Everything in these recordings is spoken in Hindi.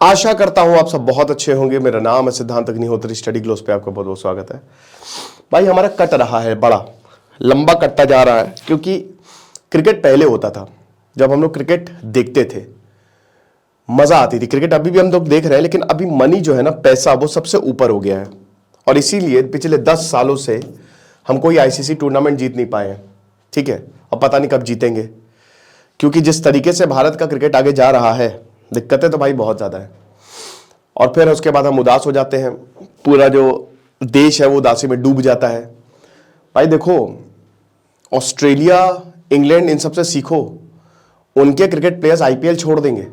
आशा करता हूं आप सब बहुत अच्छे होंगे। मेरा नाम है सिद्धांत अग्निहोत्री, स्टडी ग्लोस पे आपका बहुत बहुत स्वागत है। भाई हमारा कट रहा है, बड़ा लंबा कटता जा रहा है, क्योंकि क्रिकेट पहले होता था जब हम लोग क्रिकेट देखते थे, मजा आती थी। क्रिकेट अभी भी हम लोग देख रहे हैं, लेकिन अभी मनी जो है ना, पैसा, वो सबसे ऊपर हो गया है। और इसीलिए पिछले 10 सालों से हम कोई आईसीसी टूर्नामेंट जीत नहीं पाए हैं। ठीक है, अब पता नहीं कब जीतेंगे, क्योंकि जिस तरीके से भारत का क्रिकेट आगे जा रहा है, दिक्कतें तो भाई बहुत ज्यादा है। और फिर उसके बाद हम उदास हो जाते हैं, पूरा जो देश है वो उदासी में डूब जाता है। भाई देखो, ऑस्ट्रेलिया, इंग्लैंड, इन सबसे सीखो। उनके क्रिकेट प्लेयर्स आईपीएल छोड़ देंगे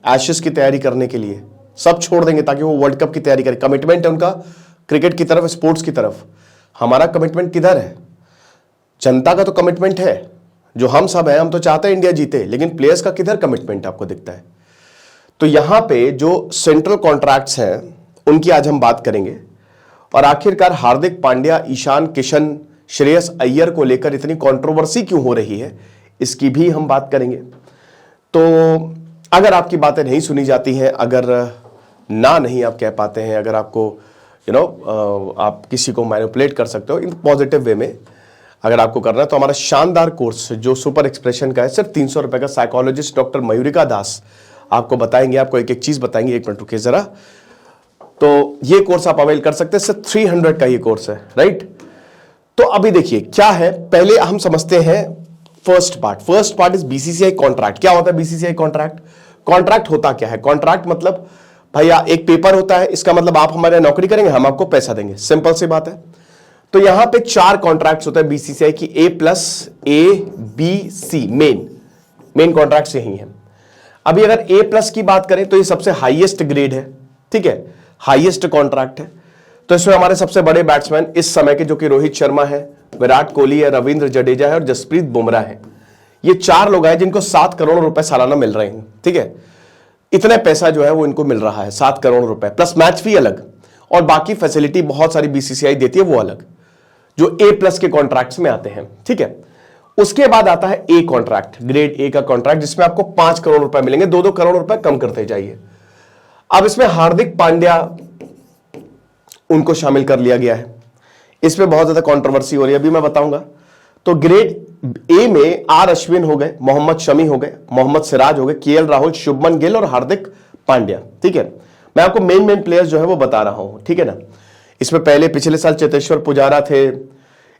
एशेज की तैयारी करने के लिए, सब छोड़ देंगे ताकि वो वर्ल्ड कप की तैयारी करें। कमिटमेंट है उनका क्रिकेट की तरफ, स्पोर्ट्स की तरफ। हमारा कमिटमेंट किधर है? जनता का तो कमिटमेंट है, जो हम सब हैं, हम तो चाहते हैं इंडिया जीते, लेकिन प्लेयर्स का किधर कमिटमेंट आपको दिखता है? तो यहां पे जो सेंट्रल कॉन्ट्रैक्ट्स हैं उनकी आज हम बात करेंगे। और आखिरकार हार्दिक पांड्या, ईशान किशन, श्रेयस अय्यर को लेकर इतनी कंट्रोवर्सी क्यों हो रही है, इसकी भी हम बात करेंगे। तो अगर आपकी बातें नहीं सुनी जाती हैं, अगर ना नहीं आप कह पाते हैं, अगर आपको आप किसी को मैनिपुलेट कर सकते हो इन पॉजिटिव वे में, अगर आपको करना है, तो हमारा शानदार कोर्स जो सुपर एक्सप्रेशन का है, सिर्फ 300 रुपए का, साइकोलॉजिस्ट डॉक्टर मयूरिका दास आपको बताएंगे, आपको एक एक चीज बताएंगे। एक मिनट रुकिए जरा। तो ये कोर्स आप अवेल कर सकते हैं, सिर्फ 300 का ये कोर्स है, राइट? तो अभी देखिए क्या है, पहले हम समझते हैं first part is BCCI contract. क्या होता है बीसीसीआई कॉन्ट्रैक्ट? कॉन्ट्रैक्ट होता क्या है? कॉन्ट्रैक्ट मतलब भैया एक पेपर होता है, इसका मतलब आप हमारे नौकरी करेंगे, हम आपको पैसा देंगे, सिंपल सी बात है। तो यहां पे 4 कॉन्ट्रैक्ट्स होते हैं बीसीसीआई की, A+A, B, C, main contracts यही हैं। अभी अगर A+ की बात करें तो ये सबसे हाईएस्ट ग्रेड है, ठीक है, हाईएस्ट कॉन्ट्रैक्ट है। तो इसमें हमारे सबसे बड़े बैट्समैन इस समय के, जो कि रोहित शर्मा है, विराट कोहली है, रविंद्र जडेजा है और जसप्रीत बुमराह है। ये 4 लोग हैं जिनको 7 करोड़ रुपए सालाना मिल रहे हैं, ठीक है। इतने पैसा जो है वो इनको मिल रहा है, 7 करोड़ रुपए प्लस मैच फी अलग, और बाकी फैसिलिटी बहुत सारी बीसीसीआई देती है वो अलग, जो A+ के कॉन्ट्रैक्ट्स में आते हैं, ठीक है। उसके बाद आता है A कॉन्ट्रैक्ट, ग्रेड A का कॉन्ट्रैक्ट, जिसमें आपको 5 करोड़ रुपए मिलेंगे, 2-2 करोड़ रुपए कम करते जाइए। अब इसमें हार्दिक पांड्या, उनको शामिल कर लिया गया है। इसमें बहुत ज्यादा कंट्रोवर्सी हो रही है, अभी मैं बताऊंगा। तो ग्रेड A में आर अश्विन हो गए, मोहम्मद शमी हो गए, मोहम्मद सिराज हो गए, केएल राहुल, शुभमन गिल और हार्दिक पांड्या, ठीक है। मैं आपको मेन प्लेयर्स जो है वो बता रहा हूं, ठीक है ना। इसमें पहले पिछले साल चेतेश्वर पुजारा थे,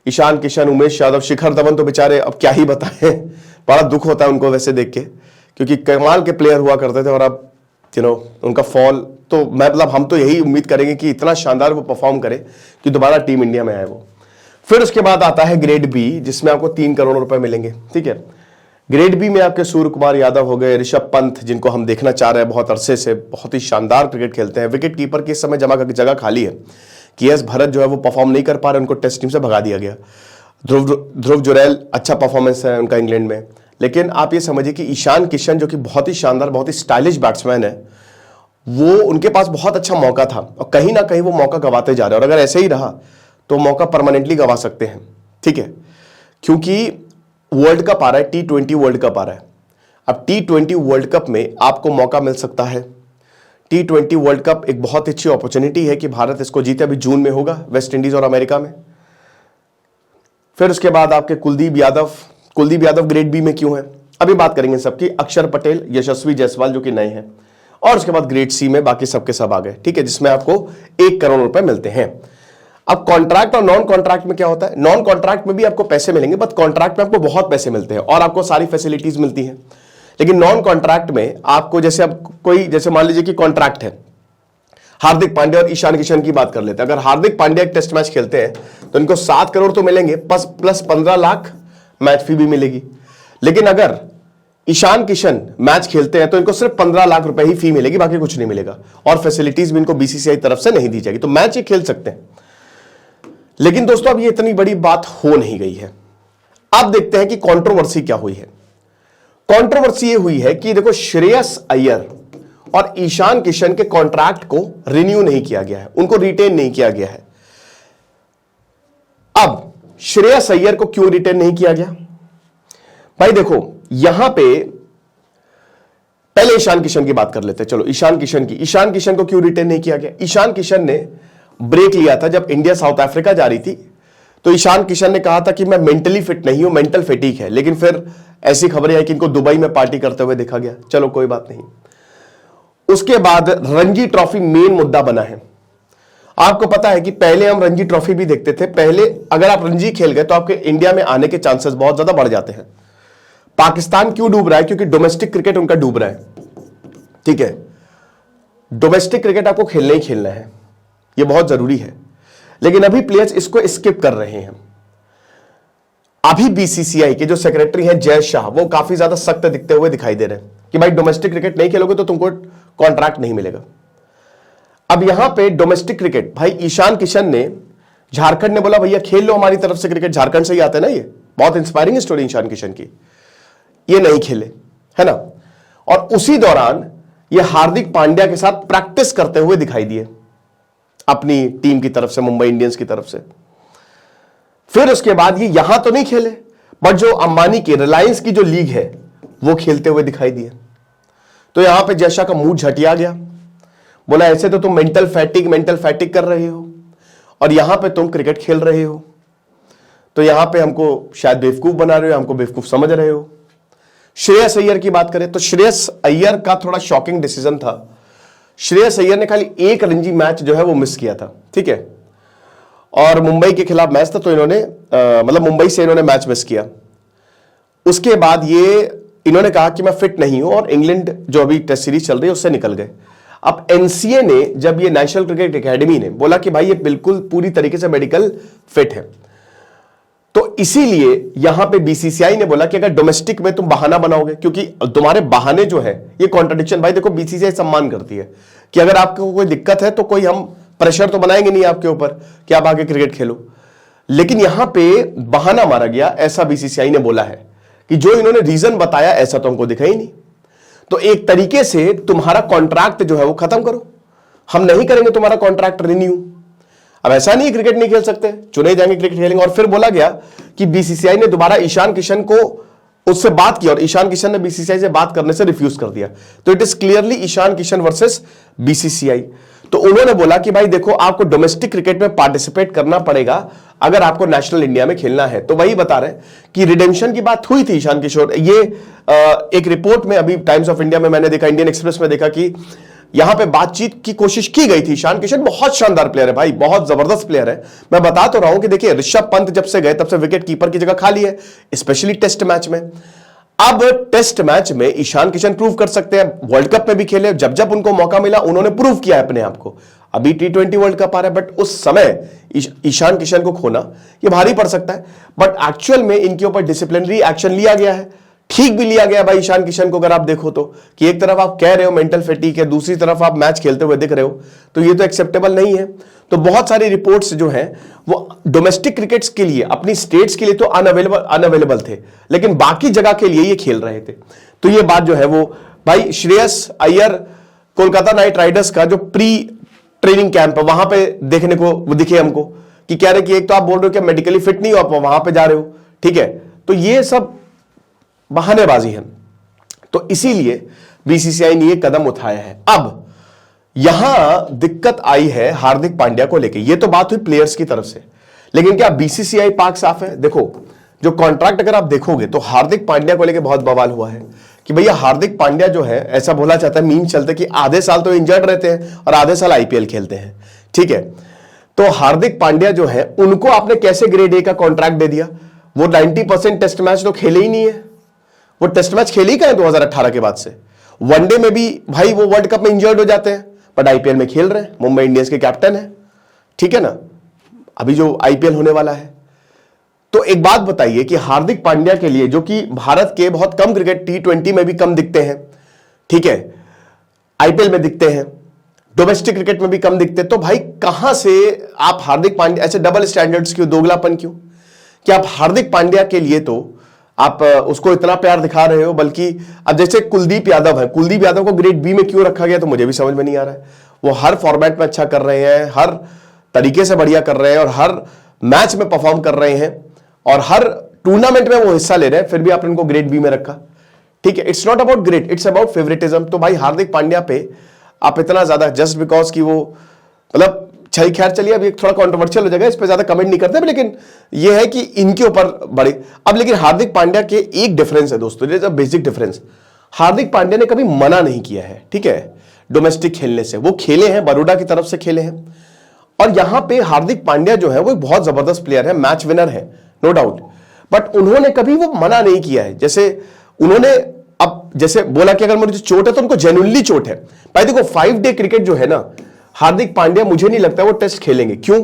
ईशान किशन, उमेश यादव, शिखर धवन तो बेचारे अब क्या ही बताएं, बड़ा दुख होता है उनको वैसे देख के, क्योंकि कमाल के प्लेयर हुआ करते थे और अब उनका फॉल। तो मतलब हम तो यही उम्मीद करेंगे कि इतना शानदार वो परफॉर्म करे कि दोबारा टीम इंडिया में आए वो। फिर उसके बाद आता है ग्रेड B, जिसमें आपको 3 करोड़ रुपए मिलेंगे, ठीक है। ग्रेड B में आपके सूर्य कुमार यादव हो गए, ऋषभ पंत, जिनको हम देखना चाह रहे हैं बहुत अरसे से, बहुत ही शानदार क्रिकेट खेलते हैं। विकेट कीपर की इस समय जगह खाली है, KS भरत जो है वो परफॉर्म नहीं कर पा रहे, उनको टेस्ट टीम से भगा दिया गया। ध्रुव जुरैल, अच्छा परफॉर्मेंस है उनका इंग्लैंड में। लेकिन आप ये समझिए कि ईशान किशन, जो कि बहुत ही शानदार, बहुत ही स्टाइलिश बैट्समैन है, वो उनके पास बहुत अच्छा मौका था और कहीं ना कहीं वो मौका गंवाते जा रहे हैं। और अगर ऐसे ही रहा तो मौका परमानेंटली गंवा सकते हैं, ठीक है, क्योंकि वर्ल्ड कप आ रहा है, T20 वर्ल्ड कप आ रहा है। अब T20 वर्ल्ड कप में आपको मौका मिल सकता है। T20 वर्ल्ड कप एक बहुत अच्छी अपॉर्चुनिटी है कि भारत इसको जीते। अभी जून में होगा, वेस्ट इंडीज और अमेरिका में। फिर उसके बाद आपके कुलदीप यादव ग्रेड B में क्यों है, अभी बात करेंगे सबकी। अक्षर पटेल, यशस्वी जायसवाल, जो कि नए हैं। और उसके बाद ग्रेड C में बाकी सबके सब आ गए, ठीक है, जिसमें आपको 1 करोड़ रुपए मिलते हैं। अब कॉन्ट्रैक्ट और नॉन कॉन्ट्रैक्ट में क्या होता है? नॉन कॉन्ट्रैक्ट में भी आपको पैसे मिलेंगे, बट कॉन्ट्रैक्ट में आपको बहुत पैसे मिलते हैं और आपको सारी फैसिलिटीज मिलती हैं। लेकिन नॉन कॉन्ट्रैक्ट में आपको, जैसे अब कोई, जैसे मान लीजिए कि कॉन्ट्रैक्ट है, हार्दिक पांड्या और ईशान किशन की बात कर लेते हैं। अगर हार्दिक पांड्या एक टेस्ट मैच खेलते हैं तो इनको 7 करोड़ तो मिलेंगे, प्लस 15 लाख मैच फी भी मिलेगी। लेकिन अगर ईशान किशन मैच खेलते हैं तो इनको सिर्फ 15 लाख रुपए ही फी मिलेगी, बाकी कुछ नहीं मिलेगा, और फैसिलिटीज भी इनको बीसीसीआई तरफ से नहीं दी जाएगी। तो मैच ये खेल सकते हैं। लेकिन दोस्तों अब ये इतनी बड़ी बात हो नहीं गई है। अब देखते हैं कि कंट्रोवर्सी क्या हुई है। कंट्रोवर्सी ये हुई है कि देखो, श्रेयस अय्यर और ईशान किशन के कॉन्ट्रैक्ट को रिन्यू नहीं किया गया है, उनको रिटेन नहीं किया गया है। अब श्रेयस अय्यर को क्यों रिटेन नहीं किया गया? भाई देखो, यहां पे पहले ईशान किशन की बात कर लेते हैं। चलो ईशान किशन को क्यों रिटेन नहीं किया गया? ईशान किशन ने ब्रेक लिया था जब इंडिया साउथ अफ्रीका जा रही थी, तो ईशान किशन ने कहा था कि मैं मेंटली फिट नहीं हूं, मेंटल फेटीक है। लेकिन फिर ऐसी खबरें आई कि इनको दुबई में पार्टी करते हुए देखा गया। चलो कोई बात नहीं। उसके बाद रणजी ट्रॉफी मेन मुद्दा बना है। आपको पता है कि पहले हम रणजी ट्रॉफी भी देखते थे। पहले अगर आप रणजी खेल गए तो आपके इंडिया में आने के चांसेस बहुत ज्यादा बढ़ जाते हैं। पाकिस्तान क्यों डूब रहा है? क्योंकि डोमेस्टिक क्रिकेट उनका डूब रहा है। ठीक है, डोमेस्टिक क्रिकेट आपको खेलना ही खेलना है, यह बहुत जरूरी है। लेकिन अभी प्लेयर्स इसको स्किप कर रहे हैं। अभी बीसीसीआई के जो सेक्रेटरी हैं जय शाह, वो काफी ज्यादा सख्त दिखते हुए दिखाई दे रहे हैं कि भाई डोमेस्टिक क्रिकेट नहीं खेलोगे तो तुमको कॉन्ट्रैक्ट नहीं मिलेगा। अब यहां पे डोमेस्टिक क्रिकेट, भाई ईशान किशन ने, झारखंड ने बोला भैया खेल लो हमारी तरफ से क्रिकेट, झारखंड से ही आते हैं ना, ये बहुत इंस्पायरिंग स्टोरी ईशान किशन की। ये नहीं खेले, है ना। और उसी दौरान ये हार्दिक पांड्या के साथ प्रैक्टिस करते हुए दिखाई दिए अपनी टीम की तरफ से, मुंबई इंडियंस की तरफ से। फिर उसके बाद ये यहां तो नहीं खेले, बट जो अंबानी की, रिलायंस की जो लीग है वो खेलते हुए दिखाई दिए। तो यहां पे जयशा का मूड झटिया गया। बोला ऐसे तो तुम मेंटल फैटिक कर रहे हो और यहां पे तुम क्रिकेट खेल रहे हो, तो यहां पे हमको शायद बेवकूफ बना रहे हो, हमको बेवकूफ समझ रहे हो। श्रेयस अय्यर की बात करें तो श्रेयस अय्यर का थोड़ा शॉकिंग डिसीजन था। श्रेयस अय्यर ने खाली एक रणजी मैच जो है वो मिस किया था, ठीक है, और मुंबई के खिलाफ मैच था, तो इन्होंने मतलब मुंबई से इन्होंने मैच मिस किया। उसके बाद ये इन्होंने कहा कि मैं फिट नहीं हूं और इंग्लैंड जो अभी टेस्ट सीरीज चल रही है उससे निकल गए। अब एनसीए ने, जब ये नेशनल क्रिकेट एकेडमी ने बोला कि भाई ये बिल्कुल पूरी तरीके से मेडिकल फिट है, तो इसीलिए यहां पे बीसीसीआई ने बोला कि अगर डोमेस्टिक में तुम बहाना बनाओगे, क्योंकि तुम्हारे बहाने जो है ये कॉन्ट्रडिक्शन, भाई देखो बीसीसीआई सम्मान करती है कि अगर आपको कोई दिक्कत है तो कोई हम प्रेशर तो बनाएंगे नहीं आपके ऊपर कि आप आगे क्रिकेट खेलो। लेकिन यहां पे बहाना मारा गया, ऐसा बीसीसीआई ने बोला है कि जो इन्होंने रीजन बताया ऐसा तो हमको दिखा ही नहीं। तो एक तरीके से तुम्हारा कॉन्ट्रैक्ट जो है वो खत्म करो, हम नहीं करेंगे तुम्हारा कॉन्ट्रैक्ट रिन्यू। अब ऐसा नहीं क्रिकेट नहीं खेल सकते, चुने जाएंगे क्रिकेट खेलेंगे। और फिर बोला गया कि बीसीसीआई ने दोबारा ईशान किशन को उससे बात की और ईशान किशन ने बीसीसीआई से बात करने से रिफ्यूज कर दिया। तो it is clearly Ishan Kishan versus BCCI. तो उन्होंने बोला कि भाई देखो आपको डोमेस्टिक क्रिकेट में पार्टिसिपेट करना पड़ेगा अगर आपको नेशनल इंडिया में खेलना है। तो वही बता रहे कि रिडेम्पशन की बात हुई थी ईशान किशोर। ये एक रिपोर्ट में अभी टाइम्स ऑफ इंडिया में मैंने देखा, इंडियन एक्सप्रेस में देखा कि यहां पे बातचीत की कोशिश की गई थी। ईशान किशन बहुत शानदार प्लेयर है भाई, बहुत जबरदस्त प्लेयर है। मैं बता तो रहा हूं कि देखिए ऋषभ पंत जब से गए तब से विकेट कीपर की जगह खाली है, स्पेशली टेस्ट मैच में। अब टेस्ट मैच में ईशान किशन प्रूव कर सकते हैं, वर्ल्ड कप में भी खेले, जब जब उनको मौका मिला उन्होंने प्रूव किया है अपने आप को। अभी T20 वर्ल्ड कप आ रहा है, बट उस समय ईशान किशन को खोना ये भारी पड़ सकता है। बट एक्चुअल में इनके ऊपर डिसिप्लिनरी एक्शन लिया गया है, ठीक भी लिया गया भाई ईशान किशन को। अगर आप देखो तो कि एक तरफ आप कह रहे हो मेंटल फैटीग है, दूसरी तरफ आप मैच खेलते हुए दिख रहे हो, तो ये तो एक्सेप्टेबल नहीं है। तो बहुत सारी रिपोर्ट्स जो हैं वो डोमेस्टिक क्रिकेट्स के लिए, अपनी स्टेट्स के लिए तो अनअवेलेबल थे, लेकिन बाकी जगह के लिए ये खेल रहे थे। तो ये बात जो है वो भाई श्रेयस अय्यर कोलकाता नाइट राइडर्स का जो प्री ट्रेनिंग कैंप है वहां पे देखने को दिखे हमको कि कह रहे कि एक तो आप बोल रहे हो कि मेडिकली फिट नहीं हो, आप वहां पे जा रहे हो, ठीक है। तो ये सब बहानेबाजी है। तो इसीलिए बीसीसीआई ने यह कदम उठाया है। अब यहां दिक्कत आई है हार्दिक पांड्या को लेकर। यह तो बात हुई प्लेयर्स की तरफ से, लेकिन क्या बीसीसीआई पाक साफ है? देखो जो कॉन्ट्रैक्ट अगर आप देखोगे तो हार्दिक पांड्या को लेकर बहुत बवाल हुआ है कि भैया हार्दिक पांड्या जो है, ऐसा बोला जाता है, मीम चलते कि आधे साल तो इंजर्ड रहते हैं और आधे साल आईपीएल खेलते हैं, ठीक है। तो हार्दिक पांड्या जो है उनको आपने कैसे ग्रेड ए का कॉन्ट्रैक्ट दे दिया? वो 90% टेस्ट मैच तो खेले ही नहीं है, वो टेस्ट मैच खेले ही कहें 2018 के बाद से। वनडे में भी भाई वो वर्ल्ड कप में इंजर्ड हो जाते हैं, बट आईपीएल में खेल रहे हैं, मुंबई इंडियंस के कैप्टन है, ठीक है ना, अभी जो आईपीएल होने वाला है। तो एक बात बताइए कि हार्दिक पांड्या के लिए, जो कि भारत के बहुत कम क्रिकेट, T20 में भी कम दिखते हैं, ठीक है, आईपीएल में दिखते हैं, डोमेस्टिक क्रिकेट में भी कम दिखते हैं, तो भाई कहां से आप हार्दिक पांड्या, ऐसे डबल स्टैंडर्ड्स क्यों, दोगलापन क्यों कि आप हार्दिक पांड्या के लिए तो आप उसको इतना प्यार दिखा रहे हो, बल्कि अब जैसे कुलदीप यादव है, कुलदीप यादव को ग्रेड बी में क्यों रखा गया तो मुझे भी समझ में नहीं आ रहा है। वो हर फॉर्मेट में अच्छा कर रहे हैं, हर तरीके से बढ़िया कर रहे हैं और हर मैच में परफॉर्म कर रहे हैं और हर टूर्नामेंट में वो हिस्सा ले रहे हैं, फिर भी आपने उनको ग्रेड बी में रखा, ठीक है, it's not about great, it's about favouritism. तो भाई हार्दिक पांड्या पे आप इतना ज्यादा जस्ट बिकॉज कि वो मतलब खैर चलिए, अब ये थोड़ा कंट्रोवर्शियल हो जाएगा, इस पे ज्यादा कमेंट नहीं करते, लेकिन ये है कि इनके ऊपर बड़े। अब लेकिन हार्दिक पांड्या के एक डिफरेंस है दोस्तों, it is a basic difference. Hardik Pandya ने कभी मना नहीं किया है, ठीक है, डोमेस्टिक खेलने से। वो खेले हैं, बड़ौदा की तरफ से खेले हैं, और यहां पे हार्दिक पांड्या जो है वो एक बहुत जबरदस्त प्लेयर है, मैच विनर है, नो डाउट। बट उन्होंने कभी वो मना नहीं किया है। जैसे उन्होंने अब जैसे बोला कि अगर मुझे चोट है तो उनको जेन्युइनली चोट है। भाई देखो 5 डे क्रिकेट जो है ना, हार्दिक पांड्या मुझे नहीं लगता वो टेस्ट खेलेंगे। क्यों?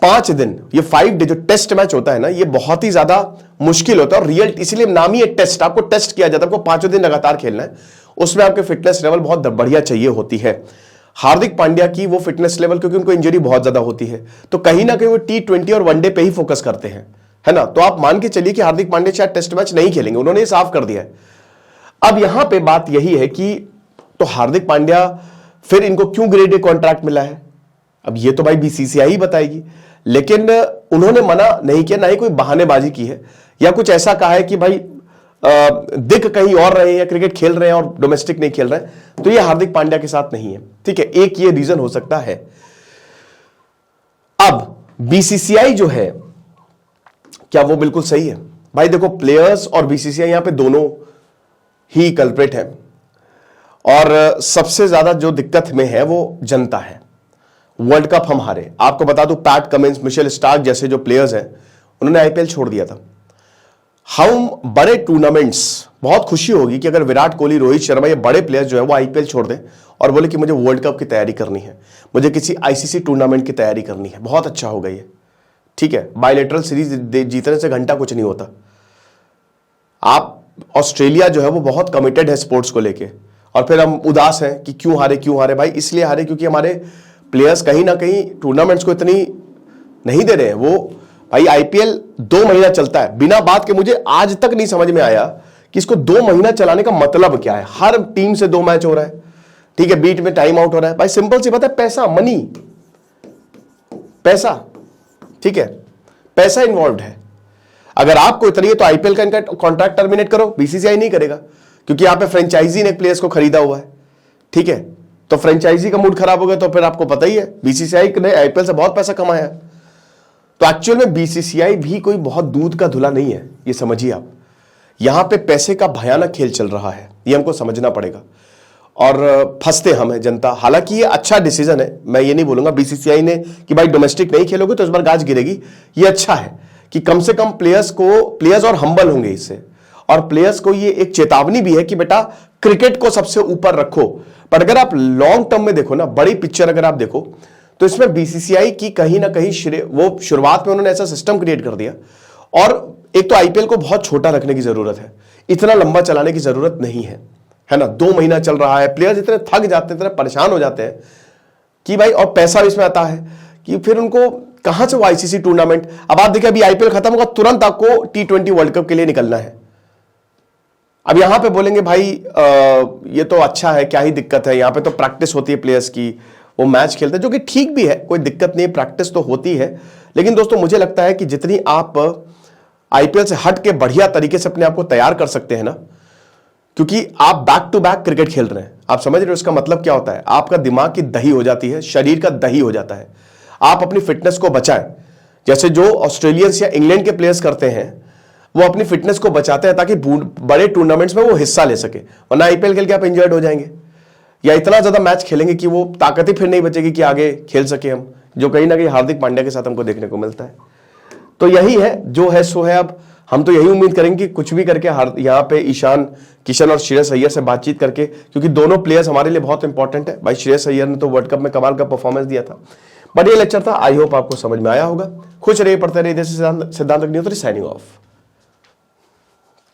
5 दिन, ये 5 डे जो टेस्ट मैच होता है ना, ये बहुत ही ज्यादा मुश्किल होता है, और रियल इसलिए नाम ही है टेस्ट। आपको टेस्ट किया जाता है, आपको 5 दिन लगातार खेलना है, उसमें आपके फिटनेस लेवल बहुत बढ़िया चाहिए होती है। हार्दिक पांड्या की वो फिटनेस लेवल, क्योंकि उनको इंजरी बहुत ज्यादा होती है, तो कहीं ना कहीं वो T20 और वनडे पे ही फोकस करते हैं, है ना। तो आप मान के चलिए कि हार्दिक पांड्या शायद टेस्ट मैच नहीं खेलेंगे, उन्होंने ये साफ कर दिया है। अब यहां पे बात यही है कि तो हार्दिक पांड्या फिर इनको क्यों ग्रेड ए कॉन्ट्रैक्ट मिला है, अब ये तो भाई BCCI ही बताएगी। लेकिन उन्होंने मना नहीं किया, ना ही कोई बहानेबाजी की है, या कुछ ऐसा कहा है कि भाई दिख कहीं और रहे हैं या क्रिकेट खेल रहे हैं और डोमेस्टिक नहीं खेल रहे हैं। तो ये हार्दिक पांड्या के साथ नहीं है, ठीक है, एक ये रीजन हो सकता है। अब BCCI जो है, क्या वो बिल्कुल सही है? भाई देखो, प्लेयर्स और BCCI यहां पे दोनों ही कल्प्रिट है, और सबसे ज्यादा जो दिक्कत में है वो जनता है। वर्ल्ड कप हम हारे, आपको बता दूं, पैट कमिंस, मिशेल स्टार्क जैसे जो प्लेयर्स हैं, उन्होंने IPL छोड़ दिया था। हम बड़े टूर्नामेंट्स, बहुत खुशी होगी कि अगर विराट कोहली, रोहित शर्मा, ये बड़े प्लेयर्स जो है वो IPL छोड़ दें और बोले कि मुझे वर्ल्ड कप की तैयारी करनी है, मुझे किसी ICC टूर्नामेंट की तैयारी करनी है। बहुत अच्छा होगा ये, ठीक है। बायलैटरल सीरीज जीतने से घंटा कुछ नहीं होता। आप ऑस्ट्रेलिया जो है वो बहुत कमिटेड है स्पोर्ट्स को लेके, और फिर हम उदास हैं कि क्यों हारे भाई, इसलिए हारे क्योंकि हमारे प्लेयर्स कहीं ना कहीं टूर्नामेंट्स को इतनी नहीं दे रहे हैं। वो भाई IPL 2 महीना चलता है, बिना बात के मुझे आज तक नहीं समझ में आया कि इसको 2 महीना चलाने का मतलब क्या है। हर टीम से 2 मैच हो रहा है, ठीक है, बीच में टाइम आउट हो रहा है। भाई सिंपल सी बात है, पैसा, मनी, पैसा, ठीक है, पैसा इन्वॉल्व है। अगर आपको इतनी है तो IPL का इनका कॉन्ट्रैक्ट टर्मिनेट करो, BCCI नहीं करेगा, क्योंकि यहां पे फ्रेंचाइजी ने प्लेयर्स को खरीदा हुआ है, ठीक है। तो फ्रेंचाइजी का मूड खराब हो गया तो फिर आपको पता ही है, BCCI ने IPL से बहुत पैसा कमाया है। तो एक्चुअल में BCCI भी कोई बहुत दूध का धुला नहीं है, ये समझिए आप। यहां पे पैसे का भयानक खेल चल रहा है, ये हमको समझना पड़ेगा, और फंसते हम है जनता। हालांकि ये अच्छा डिसीजन है, मैं ये नहीं बोलूंगा BCCI ने कि भाई डोमेस्टिक नहीं खेलोगे तो इस बार गाज गिरेगी। ये अच्छा है कि कम से कम प्लेयर्स और हम्बल होंगे इससे, और प्लेयर्स को ये एक चेतावनी भी है कि बेटा क्रिकेट को सबसे ऊपर रखो। पर अगर आप लॉन्ग टर्म में देखो ना, बड़ी पिक्चर अगर आप देखो, तो इसमें BCCI की कहीं ना कहीं वो शुरुआत में उन्होंने ऐसा सिस्टम क्रिएट कर दिया, और एक तो IPL को बहुत छोटा रखने की जरूरत है, इतना लंबा चलाने की जरूरत नहीं है ना। 2 महीना चल रहा है, प्लेयर्स इतने थक जाते हैं, इतने परेशान हो जाते हैं कि भाई, और पैसा भी इसमें आता है कि फिर उनको कहां से वो ICC टूर्नामेंट। अब आप देखिए, अभी IPL खत्म होगा, तुरंत आपको T20 वर्ल्ड कप के लिए निकलना है। अब यहां पे बोलेंगे भाई ये तो अच्छा है, क्या ही दिक्कत है, यहां पे तो प्रैक्टिस होती है प्लेयर्स की, वो मैच खेलते हैं, जो कि ठीक भी है, कोई दिक्कत नहीं, प्रैक्टिस तो होती है। लेकिन दोस्तों मुझे लगता है कि जितनी आप IPL से हट के बढ़िया तरीके से अपने आप को तैयार कर सकते हैं ना, क्योंकि आप बैक टू बैक क्रिकेट खेल रहे हैं, आप समझ रहे हो इसका मतलब क्या होता है। आपका दिमाग की दही हो जाती है, शरीर का दही हो जाता है। आप अपनी फिटनेस को बचाएं, जैसे जो ऑस्ट्रेलियंस या इंग्लैंड के प्लेयर्स करते हैं, वो अपनी फिटनेस को बचाते हैं ताकि बड़े टूर्नामेंट्स में वो हिस्सा ले सके, वरना IPL खेल के आप इंजर्ड हो जाएंगे, या इतना ज्यादा मैच खेलेंगे कि वो ताकत ही फिर नहीं बचेगी कि आगे खेल सके हम, जो कहीं ना कहीं हार्दिक पांड्या के साथ हमको देखने को मिलता है। तो यही है, जो है सो है। अब हम तो यही उम्मीद करेंगे कि कुछ भी करके यहाँ पे ईशान किशन और श्रेयस अय्यर से बातचीत करके, क्योंकि दोनों प्लेयर्स हमारे लिए बहुत इंपॉर्टेंट है। भाई श्रेयस अय्यर ने तो वर्ल्ड कप में कमाल का परफॉर्मेंस दिया था। बट ये लेक्चर था, आई होप आपको समझ में आया होगा। खुश रहिए, पढ़ते रहिए, सिद्धांत साइनिंग ऑफ।